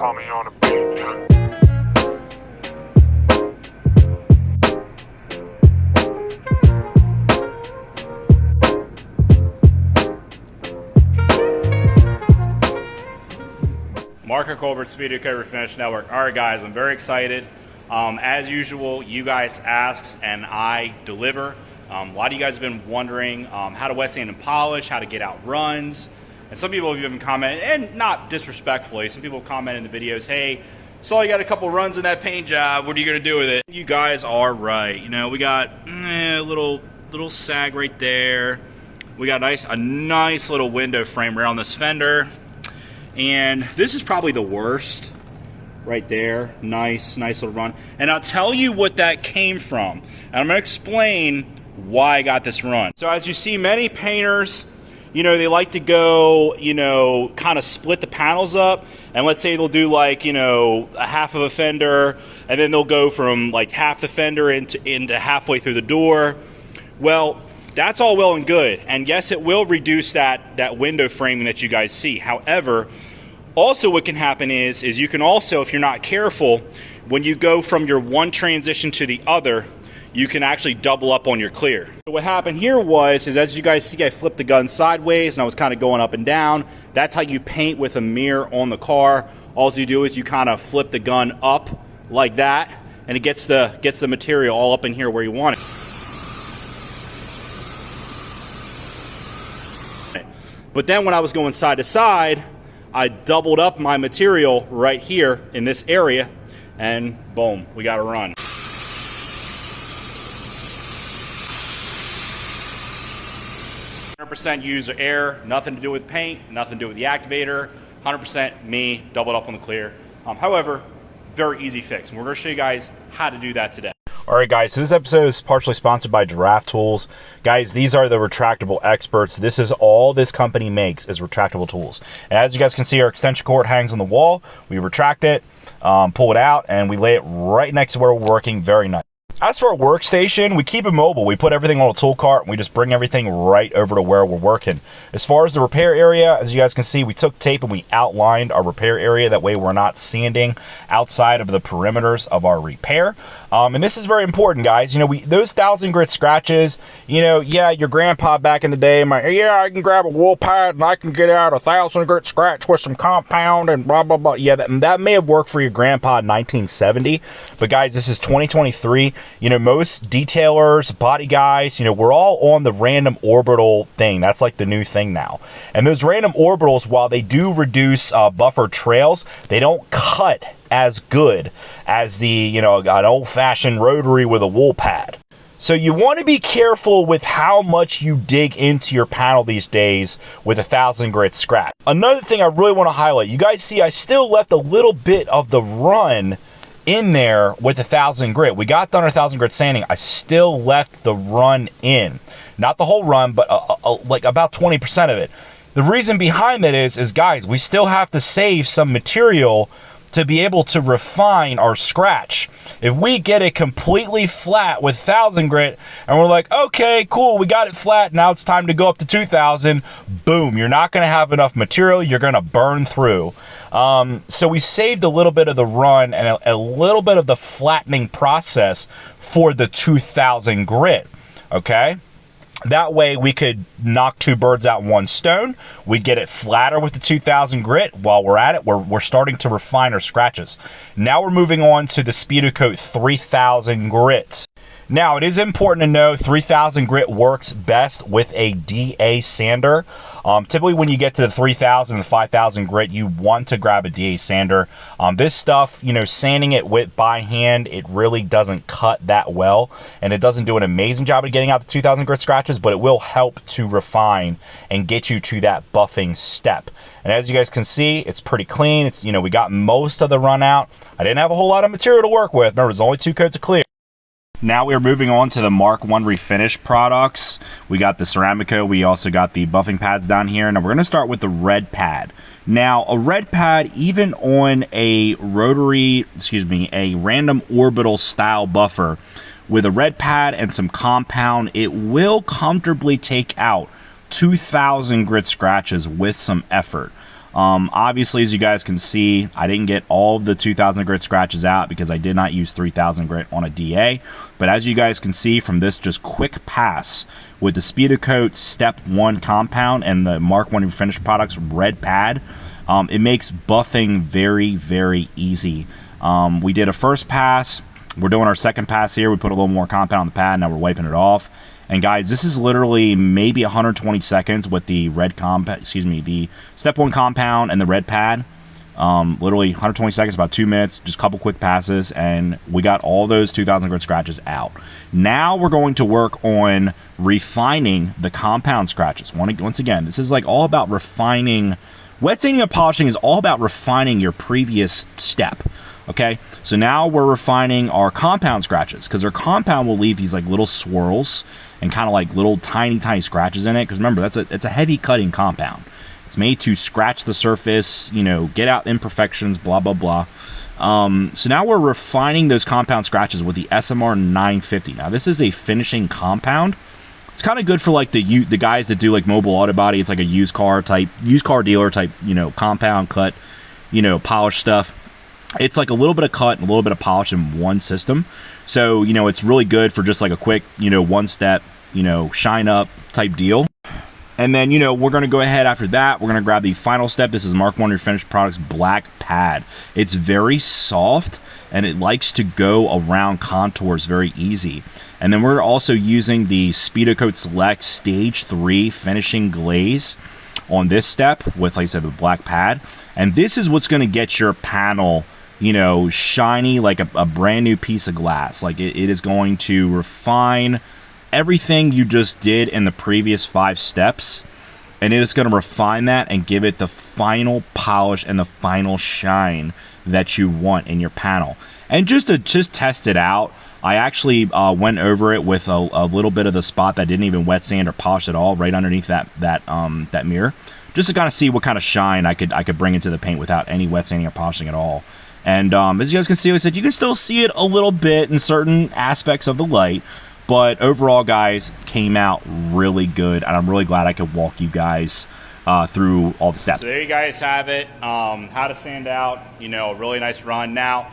Tommy on a beat. Mark and Colbert, Speedokote Refinish Network. All right, guys, I'm very excited. As usual, you guys ask and I deliver. A lot of you guys have been wondering how to wet sand and polish, how to get out runs. And some people have even commented, and not disrespectfully, some people comment in the videos, hey, saw you got a couple runs in that paint job, what are you going to do with it? You guys are right. You know, we got a little sag right there. We got a nice little window frame around this fender. And this is probably the worst right there. Nice little run. And I'll tell you what that came from. And I'm going to explain why I got this run. So as you see, many painters, you know, they like to go, you know, kind of split the panels up. And let's say they'll do like, you know, a half of a fender, and then they'll go from like half the fender into halfway through the door. Well, that's all well and good. And yes, it will reduce that window framing that you guys see. However, also what can happen is you can also, if you're not careful, when you go from your one transition to the other, you can actually double up on your clear. So what happened here is as you guys see, I flipped the gun sideways and I was kind of going up and down. That's how you paint with a mirror on the car. All you do is you kind of flip the gun up like that, and it gets the material all up in here where you want it. But then when I was going side to side, I doubled up my material right here in this area, and boom, we got a run. 100% user error, nothing to do with paint, nothing to do with the activator, 100% me, doubled up on the clear. However, very easy fix, and we're going to show you guys how to do that today. All right, guys, so this episode is partially sponsored by Giraffe Tools. Guys, these are the retractable experts. This is all this company makes is retractable tools. And as you guys can see, our extension cord hangs on the wall. We retract it, pull it out, and we lay it right next to where we're working. Very nice. As for our workstation, we keep it mobile. We put everything on a tool cart, and we just bring everything right over to where we're working. As far as the repair area, as you guys can see, we took tape and we outlined our repair area. That way we're not sanding outside of the perimeters of our repair. And this is very important, guys. You know, those 1,000 grit scratches, you know, yeah, your grandpa back in the day, yeah, I can grab a wool pad and I can get out a 1,000 grit scratch with some compound and blah, blah, blah. Yeah, that may have worked for your grandpa in 1970. But guys, this is 2023. You know, most detailers, body guys, you know, we're all on the random orbital thing. That's like the new thing now. And those random orbitals, while they do reduce buffer trails, they don't cut as good as the, you know, an old-fashioned rotary with a wool pad. So you want to be careful with how much you dig into your panel these days with a 1,000 grit scratch. Another thing I really want to highlight, you guys see I still left a little bit of the run in there with 1,000 grit. We got done our 1,000 grit sanding. I still left the run in. Not the whole run, but like about 20% of it. The reason behind that is, guys, we still have to save some material to be able to refine our scratch. If we get it completely flat with 1,000 grit and we're like, okay, cool, we got it flat, now it's time to go up to 2,000, boom, you're not gonna have enough material, you're gonna burn through. So we saved a little bit of the run and a little bit of the flattening process for the 2,000 grit, okay? That way we could knock two birds out in one stone. We'd get it flatter with the 2,000 grit. While we're at it, we're starting to refine our scratches. Now we're moving on to the Speedokote 3,000 grit. Now, it is important to know 3,000 grit works best with a DA sander. Typically, when you get to the 3,000 and 5,000 grit, you want to grab a DA sander. This stuff, you know, sanding it by hand, it really doesn't cut that well, and it doesn't do an amazing job of getting out the 2,000 grit scratches, but it will help to refine and get you to that buffing step. And as you guys can see, it's pretty clean. It's, you know, we got most of the run out. I didn't have a whole lot of material to work with. Remember, there's only 2 coats of clear. Now we're moving on to the Mark 1 refinish products. We got the Ceramico. We also got the buffing pads down here. Now we're going to start with the red pad. Now a red pad, even on a a random orbital style buffer with a red pad and some compound, it will comfortably take out 2,000 grit scratches with some effort. Obviously, as you guys can see, I didn't get all of the 2000 grit scratches out because I did not use 3000 grit on a DA. But as you guys can see from this just quick pass with the Speedokote Step 1 compound and the Mark 1 Finished Products red pad, it makes buffing very, very easy. We did a first pass. We're doing our second pass here. We put a little more compound on the pad. Now we're wiping it off. And guys, this is literally maybe 120 seconds with the red the Step 1 compound and the red pad. Literally 120 seconds, about 2 minutes, just a couple quick passes, and we got all those 2000 grit scratches out. Now we're going to work on refining the compound scratches. Once again, this is like all about refining. Wet sanding and polishing is all about refining your previous step. Okay, so now we're refining our compound scratches, because our compound will leave these like little swirls and kind of like little tiny scratches in it. Because remember, it's a heavy cutting compound. It's made to scratch the surface, you know, get out imperfections, blah blah blah. So now we're refining those compound scratches with the SMR 950. Now this is a finishing compound. It's kind of good for like the guys that do like mobile auto body. It's like a used car dealer type, you know, compound cut, you know, polish stuff. It's like a little bit of cut and a little bit of polish in one system. So, you know, it's really good for just like a quick, you know, one step, you know, shine up type deal. And then, you know, we're going to go ahead after that. We're going to grab the final step. This is Mark 1 Finished Products black pad. It's very soft and it likes to go around contours very easy. And then we're also using the Speedokote Select Stage 3 finishing glaze on this step with, like I said, the black pad. And this is what's going to get your panel, you know, shiny like a brand new piece of glass. Like it is going to refine everything you just did in the previous 5 steps, and it is going to refine that and give it the final polish and the final shine that you want in your panel. And just to test it out, I actually went over it with a little bit of the spot that didn't even wet sand or polish at all, right underneath that mirror, just to kind of see what kind of shine I could bring into the paint without any wet sanding or polishing at all. And as you guys can see, like I said, you can still see it a little bit in certain aspects of the light, but overall, guys, came out really good, and I'm really glad I could walk you guys through all the steps. So there you guys have it, how to sand out, you know, a really nice run. Now,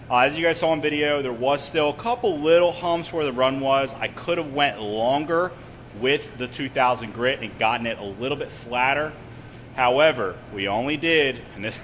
as you guys saw in video, there was still a couple little humps where the run was. I could have went longer with the 2000 grit and gotten it a little bit flatter. However, we only did, and this,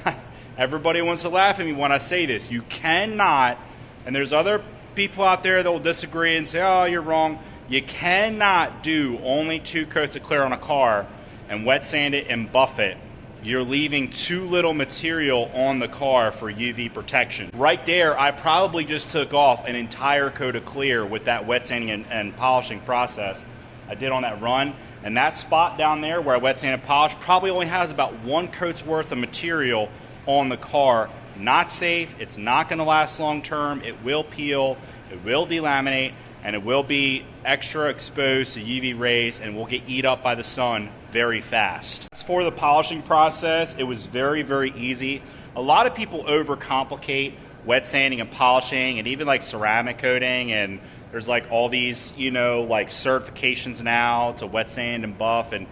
everybody wants to laugh at me when I say this, you cannot, and there's other people out there that will disagree and say, oh, you're wrong. You cannot do only 2 coats of clear on a car and wet sand it and buff it. You're leaving too little material on the car for UV protection. Right there, I probably just took off an entire coat of clear with that wet sanding and polishing process I did on that run. And that spot down there where I wet sand and polish probably only has about 1 coat's worth of material on the car. Not safe, it's not gonna last long term, it will peel, it will delaminate, and it will be extra exposed to UV rays and will get eat up by the sun very fast. As for the polishing process, it was very, very easy. A lot of people overcomplicate wet sanding and polishing and even like ceramic coating, and there's like all these, you know, like certifications now to wet sand and buff, and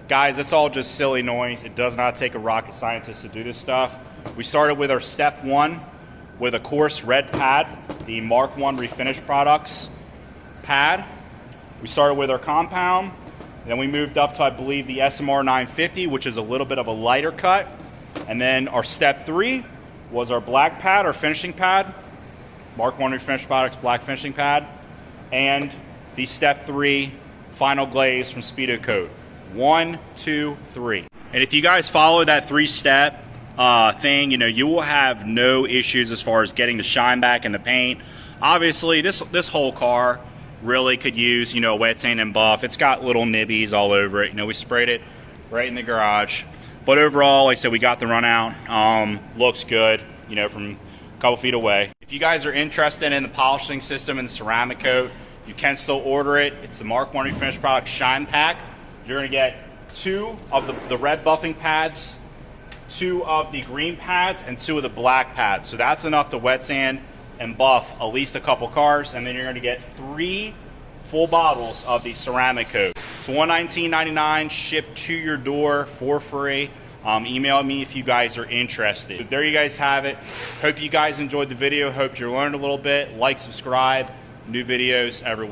guys, it's all just silly noise. It does not take a rocket scientist to do this stuff. We started with our step 1 with a coarse red pad, the Mark 1 Refinished Products pad. We started with our compound, then we moved up to, I believe, the SMR 950, which is a little bit of a lighter cut. And then our step 3 was our black pad, our finishing pad, Mark 1 Refinished Products black finishing pad, and the step 3 final glaze from Speedokote. 1, 2, 3. And if you guys follow that 3-step thing, you know, you will have no issues as far as getting the shine back in the paint. Obviously, this whole car really could use, you know, wet sand and buff. It's got little nibbies all over it. You know, we sprayed it right in the garage. But overall, like I said, we got the run out. Looks good, you know, from a couple feet away. If you guys are interested in the polishing system and the ceramic coat, you can still order it. It's the Mark 1 Refinished Products Shine Pack. You're gonna get 2 of the red buffing pads, 2 of the green pads, and 2 of the black pads. So that's enough to wet sand and buff at least a couple cars, and then you're gonna get 3 full bottles of the ceramic coat. It's $119.99 shipped to your door for free. Email me if you guys are interested. There you guys have it. Hope you guys enjoyed the video. Hope you learned a little bit. Like, subscribe. New videos every week.